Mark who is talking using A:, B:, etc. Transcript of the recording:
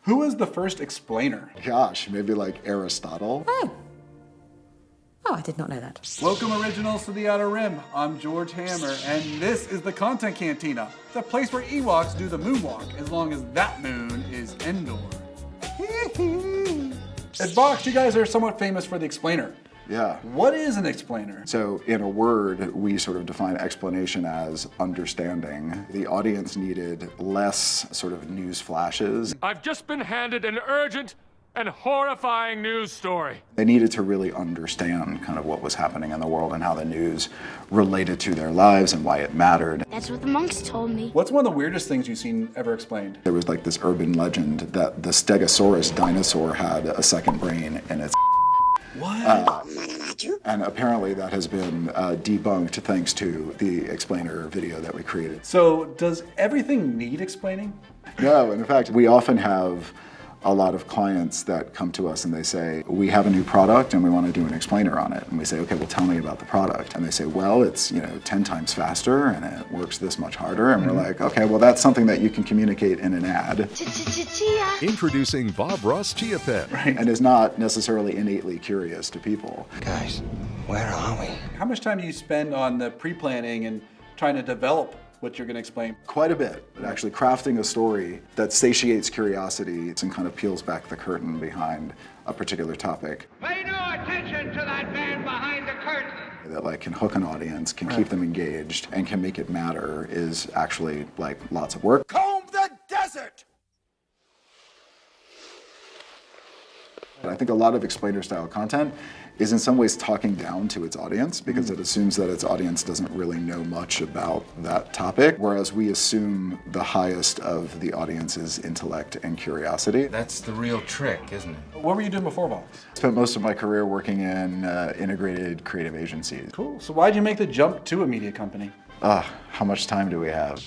A: Who was the first explainer?
B: Gosh, maybe like Aristotle.
C: Oh, I did not know that.
A: Welcome originals to the Outer Rim. I'm George Hammer, and this is the Content Cantina, the place where Ewoks do the moonwalk, as long as that moon is Endor. At Vox, you guys are somewhat famous for the explainer.
B: Yeah.
A: What is an explainer?
B: So in a word, we sort of define explanation as understanding. The audience needed less sort of news flashes.
D: I've just been handed an urgent and horrifying news story.
B: They needed to really understand kind of what was happening in the world and how the news related to their lives and why it mattered.
E: That's what the monks told me.
A: What's one of the weirdest things you've seen ever explained?
B: There was like this urban legend that the Stegosaurus dinosaur had a second brain in its
A: What?
B: and apparently that has been debunked thanks to the explainer video that we created.
A: So does everything need explaining?
B: No, in fact, we often have a lot of clients that come to us and they say, we have a new product and we want to do an explainer on it. And we say, okay, well, tell me about the product. And they say, well, it's 10 times faster and it works this much harder. And we're like, okay, well, that's something that you can communicate in an ad.
F: Introducing Bob Ross Chia Pet.
A: Right.
B: And is not necessarily innately curious to people.
G: Guys, where are we?
A: How much time do you spend on the pre-planning and trying to develop what you're going to explain?
B: Quite a bit. Actually crafting a story that satiates curiosity and kind of peels back the curtain behind a particular topic.
H: Pay no attention to that man behind the curtain.
B: That like can hook an audience, can keep them engaged, and can make it matter is actually like lots of work.
G: Comb the desert!
B: I think a lot of explainer style content is in some ways talking down to its audience because it assumes that its audience doesn't really know much about that topic, whereas we assume the highest of the audience's intellect and curiosity.
G: That's the real trick, isn't it?
A: What were you doing before Vox?
B: Spent most of my career working in integrated creative agencies.
A: Cool. So why'd you make the jump to a media company?
B: How much time do we have?